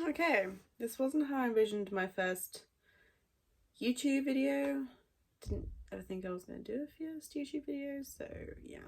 Okay, this wasn't how I envisioned my first YouTube video. Didn't ever think I was going to do a first YouTube video, so yeah.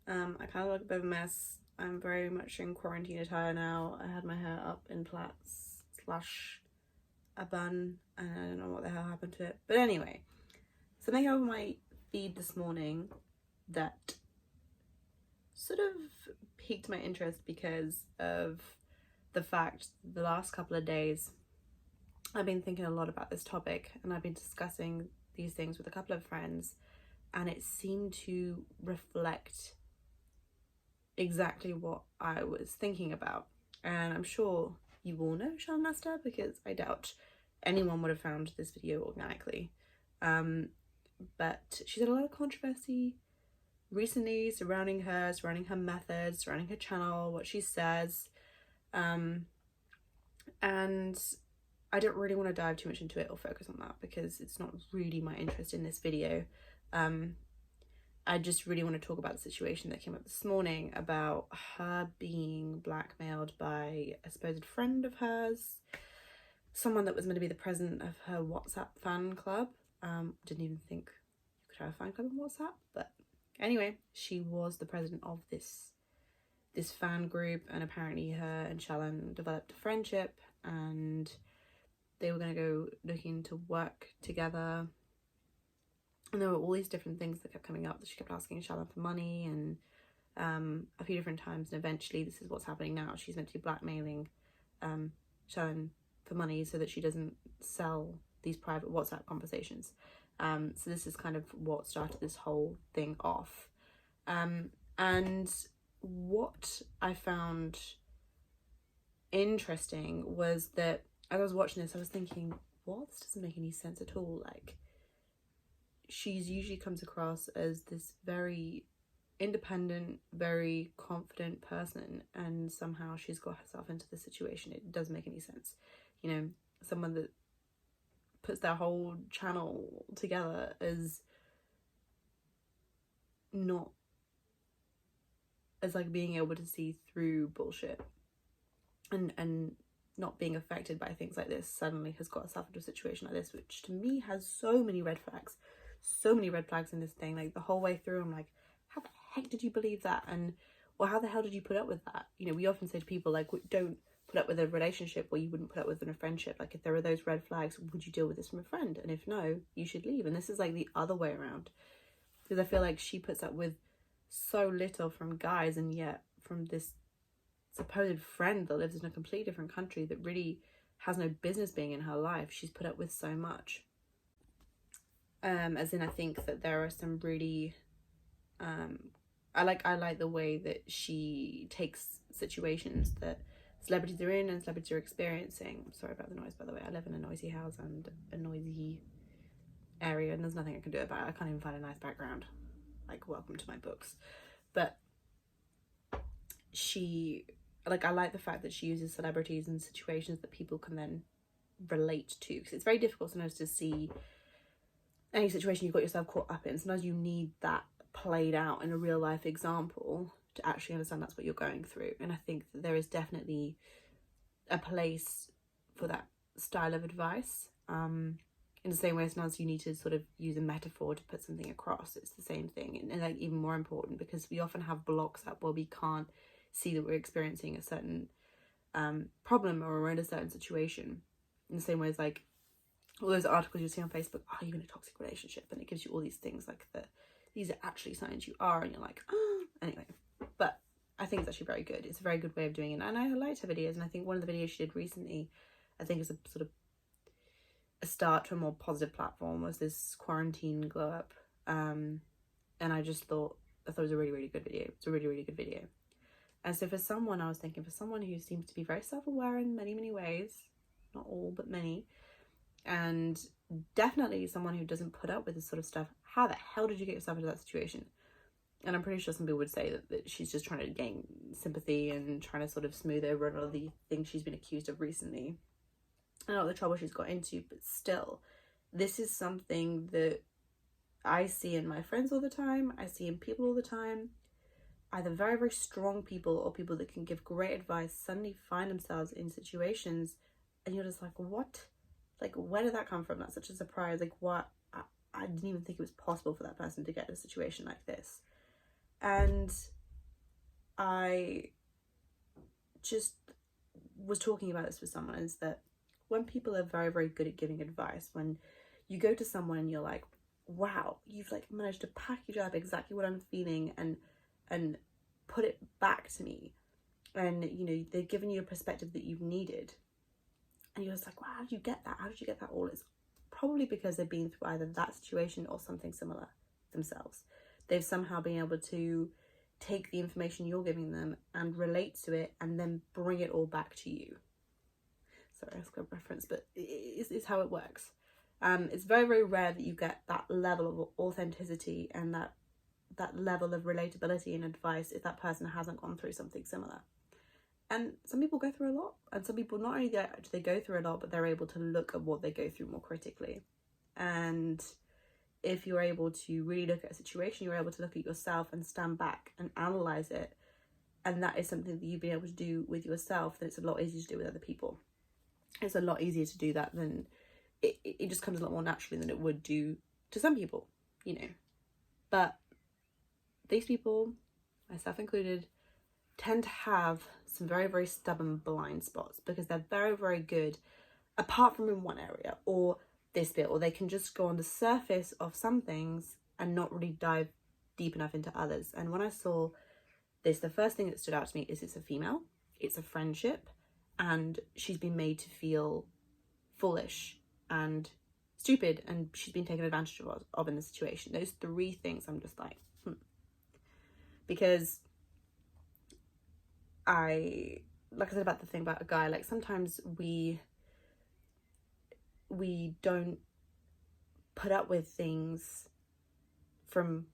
I kind of look a bit of a mess. I'm very much in quarantine attire now. I had my hair up in plaits / a bun, and I don't know what the hell happened to it. But anyway, something over my feed this morning that sort of piqued my interest because of the fact the last couple of days I've been thinking a lot about this topic, and I've been discussing these things with a couple of friends, and it seemed to reflect exactly what I was thinking about. And I'm sure you all know Shallon Lester, because I doubt anyone would have found this video organically. But she's had a lot of controversy recently surrounding her methods, surrounding her channel, what she says. And I don't really want to dive too much into it or focus on that because it's not really my interest in this video. I just really want to talk about the situation that came up this morning about her being blackmailed by a supposed friend of hers, someone that was meant to be the president of her WhatsApp fan club. Didn't even think you could have a fan club on WhatsApp, but anyway, she was the president of this fan group, and apparently her and Shallon developed a friendship, and they were going to go looking to work together. And there were all these different things that kept coming up, that she kept asking Shallon for money, and a few different times, and eventually this is what's happening now. She's meant to be blackmailing Shallon for money so that she doesn't sell these private WhatsApp conversations. So this is kind of what started this whole thing off. And what I found interesting was that as I was watching this, I was thinking, what? This doesn't make any sense at all. Like, she's usually comes across as this very independent, very confident person, and somehow she's got herself into this situation. It doesn't make any sense. You know, someone that puts their whole channel together as not as like being able to see through bullshit and not being affected by things like this, suddenly has got herself into a situation like this, which to me has so many red flags in this thing. Like, the whole way through, I'm like, how the heck did you believe that? Or how the hell did you put up with that? You know, we often say to people, like, don't put up with a relationship where you wouldn't put up with in a friendship. Like, if there are those red flags, would you deal with this from a friend? And if no, you should leave. And this is like the other way around, because I feel like she puts up with so little from guys, and yet from this supposed friend that lives in a completely different country that really has no business being in her life, she's put up with so much. As in, I think that there are some really I like the way that she takes situations that celebrities are in and celebrities are experiencing. Sorry about the noise, by the way. I live in a noisy house and a noisy area, and there's nothing I can do about it. I can't even find a nice background. Like, welcome to my books. But I like the fact that she uses celebrities in situations that people can then relate to, because it's very difficult sometimes to see any situation you've got yourself caught up in. Sometimes you need that played out in a real life example to actually understand that's what you're going through. And I think that there is definitely a place for that style of advice. In the same way as sometimes you need to sort of use a metaphor to put something across. It's the same thing, and like even more important, because we often have blocks up where we can't see that we're experiencing a certain problem, or we're in a certain situation. In the same way as, like, all those articles you see on Facebook, are you in a toxic relationship? And it gives you all these things like that. These are actually signs you are, and you're like, oh. Anyway, but I think it's actually very good. It's a very good way of doing it, and I liked her videos. And I think one of the videos she did recently, I think is a sort of a start to a more positive platform, was this quarantine glow up. And I thought it was a really, really good video. It's a really, really good video. And so for someone, I was thinking, for someone who seems to be very self-aware in many, many ways, not all, but many, and definitely someone who doesn't put up with this sort of stuff, how the hell did you get yourself into that situation? And I'm pretty sure some people would say that she's just trying to gain sympathy and trying to sort of smooth over a lot of the things she's been accused of recently, and all the trouble she's got into. But still, this is something that I see in my friends all the time, I see in people all the time, either very, very strong people or people that can give great advice suddenly find themselves in situations and you're just like, what? Like, where did that come from? That's such a surprise. Like, what? I didn't even think it was possible for that person to get in a situation like this. And I just was talking about this with someone, is that when people are very, very good at giving advice, when you go to someone and you're like, wow, you've like managed to package up exactly what I'm feeling and put it back to me, and you know, they've given you a perspective that you've needed, and you're just like, wow, how did you get that? How did you get that all? It's probably because they've been through either that situation or something similar themselves. They've somehow been able to take the information you're giving them and relate to it and then bring it all back to you. Sorry, that's a good reference, but it's how it works. It's very, very rare that you get that level of authenticity and that level of relatability and advice if that person hasn't gone through something similar. And some people go through a lot, and some people not only do they go through a lot, but they're able to look at what they go through more critically. And if you're able to really look at a situation, you're able to look at yourself and stand back and analyze it, and that is something that you've been able to do with yourself, then it's a lot easier to do with other people. It's a lot easier to do that than it just comes a lot more naturally than it would do to some people, you know. But these people, myself included, tend to have some very, very stubborn blind spots because they're very, very good, apart from in one area or this bit, or they can just go on the surface of some things and not really dive deep enough into others. And when I saw this, the first thing that stood out to me is it's a female, it's a friendship, and she's been made to feel foolish and stupid, and she's been taken advantage of in the situation. Those three things, I'm just like, because like I said about the thing about a guy, like sometimes we don't put up with things from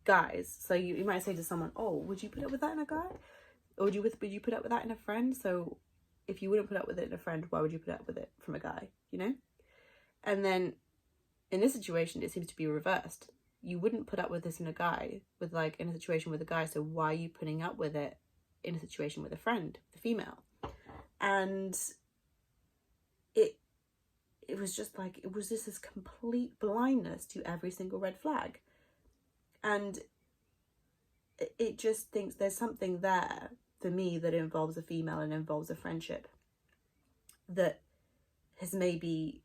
guys. So you might say to someone, oh, would you put up with that in a guy? Or would you put up with that in a friend? So if you wouldn't put up with it in a friend, why would you put up with it from a guy, you know? And then in this situation, it seems to be reversed. You wouldn't put up with this in a guy, with like in a situation with a guy, so why are you putting up with it in a situation with a friend, the female? And it was just like, it was just this complete blindness to every single red flag. And it just thinks there's something there for me that involves a female and involves a friendship that has maybe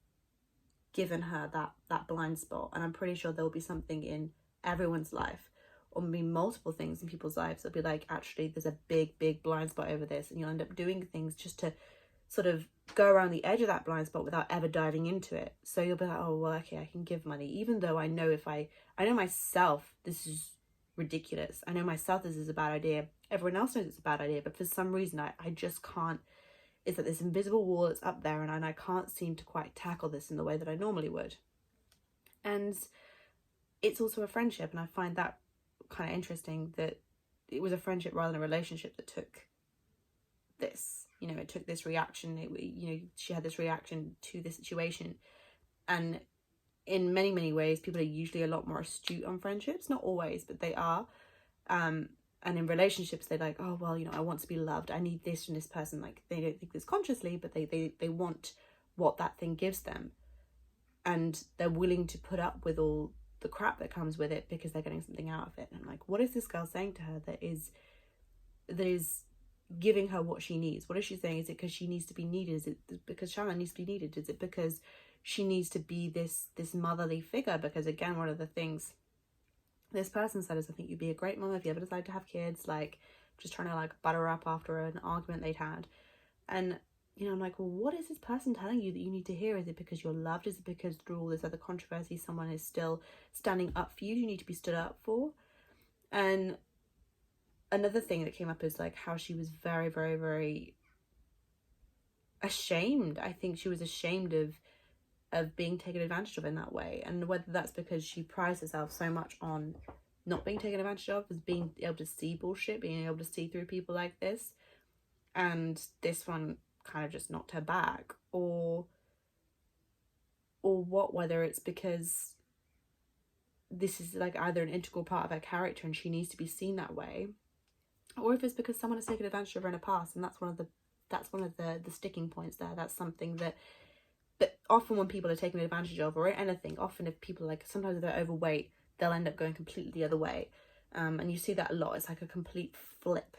given her that blind spot. And I'm pretty sure there'll be something in everyone's life, or maybe multiple things in people's lives that'll be like, actually, there's a big blind spot over this, and you'll end up doing things just to sort of go around the edge of that blind spot without ever diving into it. So you'll be like, oh, well, okay, I can give money, even though I know I know myself this is ridiculous. I know myself this is a bad idea. Everyone else knows it's a bad idea, but for some reason I just can't. It's like this invisible wall that's up there, and I can't seem to quite tackle this in the way that I normally would. And it's also a friendship, and I find that kind of interesting that it was a friendship rather than a relationship that took this. You know, it took this reaction. She had this reaction to the situation, and in many, many ways, people are usually a lot more astute on friendships. Not always, but they are. And in relationships, they're like, oh, well, you know, I want to be loved. I need this from this person. Like, they don't think this consciously, but they want what that thing gives them. And they're willing to put up with all the crap that comes with it because they're getting something out of it. And I'm like, what is this girl saying to her that is giving her what she needs? What is she saying? Is it because she needs to be needed? Is it because Shallon needs to be needed? Is it because she needs to be this motherly figure? Because again, one of the things this person said is, I think you'd be a great mom if you ever decide to have kids, like just trying to like butter her up after an argument they'd had. And you know, I'm like, well, what is this person telling you that you need to hear? Is it because you're loved? Is it because through all this other controversy someone is still standing up for you? You need to be stood up for. And another thing that came up is like how she was very, very, very ashamed. I think she was ashamed of being taken advantage of in that way. And whether that's because she prides herself so much on not being taken advantage of, as being able to see bullshit, being able to see through people like this, and this one kind of just knocked her back, or what, whether it's because this is like either an integral part of her character and she needs to be seen that way, or if it's because someone has taken advantage of her in the past, and that's one of the sticking points there. That's something that, but often when people are taken advantage of, or anything, often if people like, sometimes if they're overweight, they'll end up going completely the other way. And you see that a lot. It's like a complete flip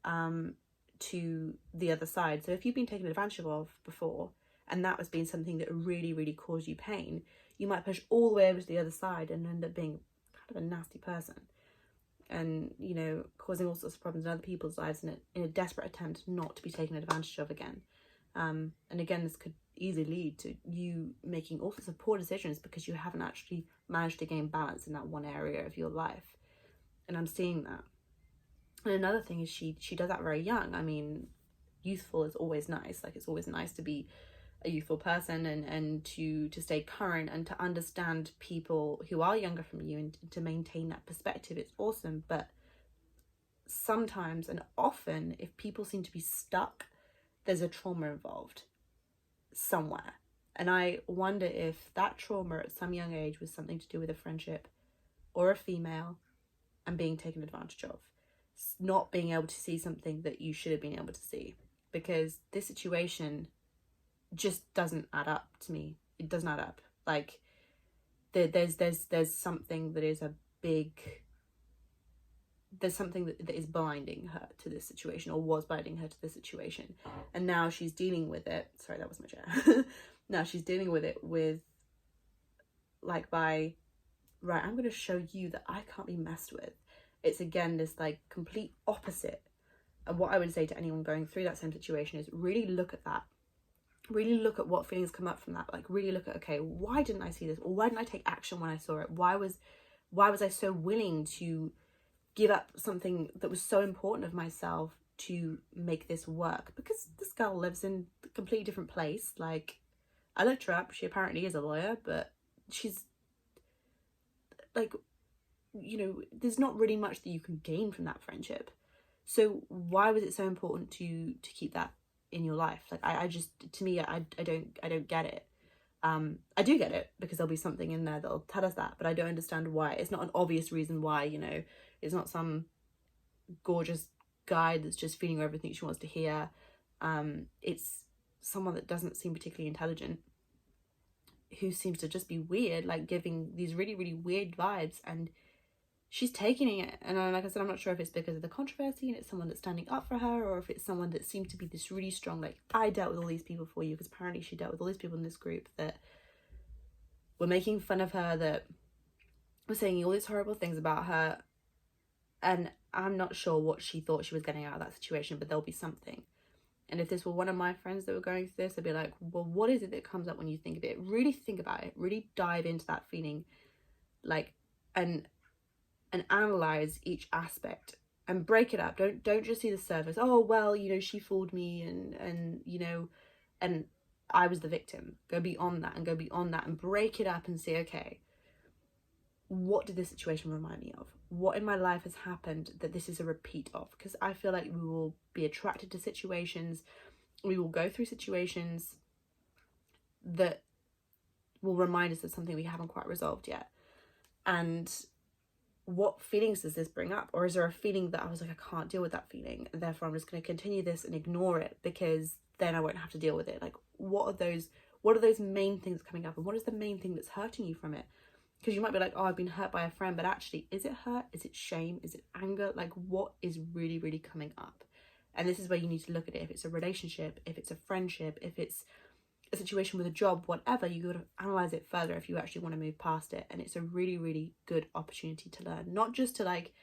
to the other side. So if you've been taken advantage of before, and that was being something that really, really caused you pain, you might push all the way over to the other side and end up being kind of a nasty person. And, you know, causing all sorts of problems in other people's lives in a desperate attempt not to be taken advantage of again. And again, this could easily lead to you making all sorts of poor decisions because you haven't actually managed to gain balance in that one area of your life. And I'm seeing that. And another thing is she does that very young. I mean, youthful is always nice. Like, it's always nice to be a youthful person and to stay current and to understand people who are younger from you and to maintain that perspective. It's awesome. But sometimes and often, if people seem to be stuck, there's a trauma involved somewhere. And I wonder if that trauma at some young age was something to do with a friendship or a female and being taken advantage of, not being able to see something that you should have been able to see, because this situation just doesn't add up to me. It doesn't add up. Like, there's something that is there's something that is blinding her to this situation, or was blinding her to this situation, and now she's dealing with it. Sorry, that was my chair. Now she's dealing with it with, like, right, I'm going to show you that I can't be messed with. It's again this like complete opposite. And what I would say to anyone going through that same situation is really look at that. Really look at what feelings come up from that. Like, really look at, okay, why didn't I see this? Or why didn't I take action when I saw it? Why was I so willing to give up something that was so important of myself to make this work? Because this girl lives in a completely different place. Like, I looked her up. She apparently is a lawyer, but she's like, you know, there's not really much that you can gain from that friendship. So why was it so important to keep that in your life? Like, I just, to me, I don't get it. I do get it, because there'll be something in there that'll tell us that, but I don't understand why. It's not an obvious reason why, you know. It's not some gorgeous guy that's just feeding her everything she wants to hear. It's someone that doesn't seem particularly intelligent, who seems to just be weird, like giving these really, really weird vibes, and she's taking it. And like I said, I'm not sure if it's because of the controversy and it's someone that's standing up for her, or if it's someone that seemed to be this really strong, like, I dealt with all these people for you, because apparently she dealt with all these people in this group that were making fun of her, that were saying all these horrible things about her. And I'm not sure what she thought she was getting out of that situation, but there'll be something. And if this were one of my friends that were going through this, I'd be like, well, what is it that comes up when you think of it? Really think about it. Really dive into that feeling, like, and analyze each aspect and break it up. Don't just see the surface. Oh, well, you know, she fooled me and you know, and I was the victim. Go beyond that and break it up and say, okay, what did this situation remind me of? What in my life has happened that this is a repeat of? Because I feel like we will be attracted to situations, we will go through situations that will remind us of something we haven't quite resolved yet. And what feelings does this bring up? Or is there a feeling that I was like, I can't deal with that feeling, and therefore I'm just going to continue this and ignore it, because then I won't have to deal with it? Like, what are those main things coming up, and what is the main thing that's hurting you from it? Because you might be like, oh, I've been hurt by a friend, but actually, is it hurt? Is it shame? Is it anger? Like, what is really, really coming up? And this is where you need to look at it. If it's a relationship, if it's a friendship, if it's a situation with a job, whatever, you got to analyze it further if you actually want to move past it. And it's a really, really good opportunity to learn, not just to like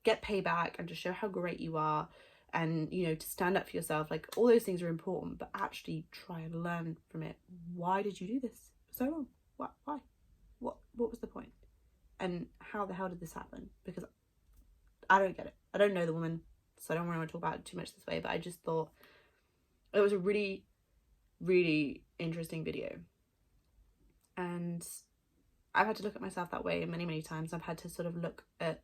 get payback and to show how great you are, and, you know, to stand up for yourself. Like, all those things are important, but actually try and learn from it. Why did you do this for so long? Why? What was the point? And how the hell did this happen? Because I don't get it. I don't know the woman, so I don't want to talk about it too much this way, but I just thought it was a really, really interesting video. And I've had to look at myself that way many, many times. I've had to sort of look at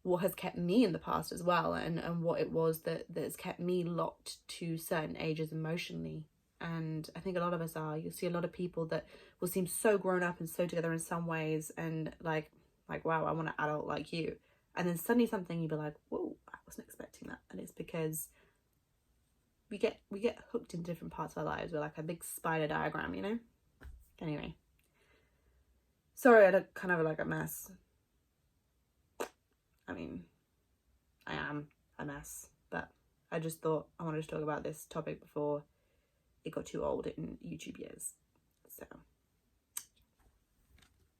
what has kept me in the past as well, and what it was that has kept me locked to certain ages emotionally. And I think a lot of us are. You'll see a lot of people that will seem so grown up and so together in some ways, and like wow, I want an adult like you. And then suddenly something, you'll be like, whoa, wasn't expecting that. And it's because we get hooked in different parts of our lives. We're like a big spider diagram, you know? Anyway. Sorry, I look kind of like a mess. I mean, I am a mess, but I just thought I wanted to talk about this topic before it got too old in YouTube years. So